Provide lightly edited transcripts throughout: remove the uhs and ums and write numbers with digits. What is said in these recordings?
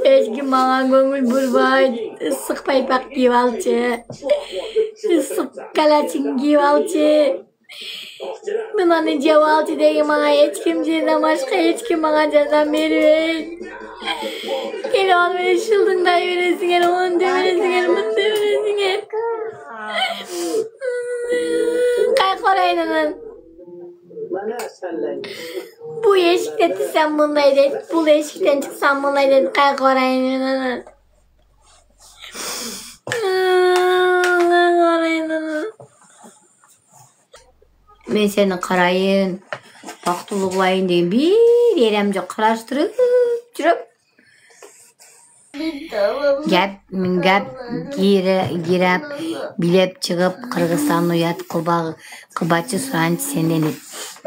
Eşki bana gönül burbayt, ısık paypak giyip alçı, ısık kalaçın giyip alçı. Bunanı cevalçı deyim bana hiç kimseden başka hiç kim bana cezam vermeyin. Gel oğlum beni şıldığında veresin gel, onu deveresin gel, bunu deveresin gel. Kay korayının. Bu eşikte sen bundaydın, bu eşikten çıksan bundaydın, kay korayının. Men seni qarayın, baxtılıq olayın deyin bir yeremce qaraştırıp жүрüp gap girip bilep çıkıp Kırgızstan uyat kılbaçı surançı senden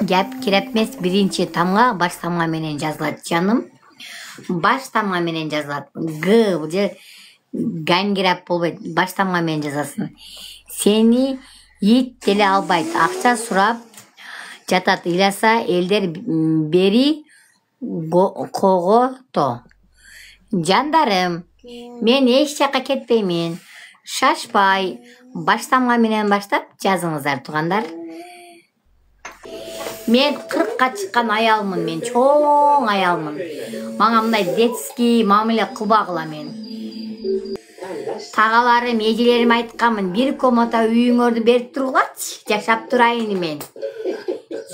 gap kirepmez birinci tamga baş tamga menen жазылат canım, baş tamga menen жазылат gan girep bolбойт, baş tamga menen жазасың. Seni ит теле албайт, акча сурап жатат, ыйласа элдер бери когото. Жандарым, мен эч жака кетпеймин. Шашпай, баштамга менен баштап жазыңыздар туугандар. Мен 40ка чыккан аялмын, мен чоң аялмын. Мага мындай детский мамиле кылбагыла мен. Тагаларым, эжелерим айтканмын, бир комната үйүңөрдү берип тургачы, жашап турайын мен.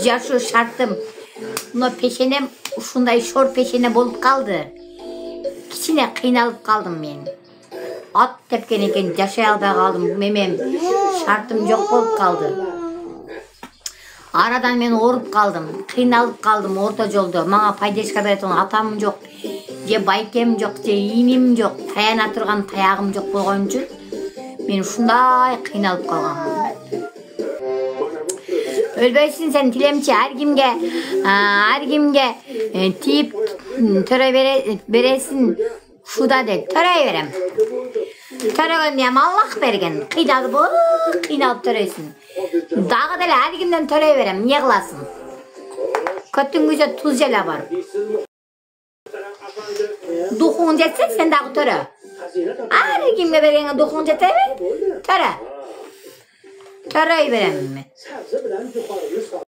Жашоо шартым. Мына пешенем ушундай шор пешене болуп калды. Кичине кыйналып калдым мен. Ат тепкен экен, жашай албай калдым. Мемем шартым жок болуп калды. Арадан мен ооруп калдым, кыйналып калдым орто жолдо. Мага поддержка берет атам жок, же байкем жок, же иним жок, таяна турган таягым жок болгон үчүн мен ушундай кыйналып калгам. Өлбөйсүн сен тилемчи, ар кимге тип төрөй бересин шуда деп төрөй берем. Төрөгөндү эми Аллах берген, кыйналып төрөйсүн. Дагы деле ар кимден төрөй берем, эмне кыласың? Көттүн күйсө туз желе бар. Духуң жетсе сен дагы төрө. Ар кимге бергенге духуң жетеби? Төрө. Төрөй берем.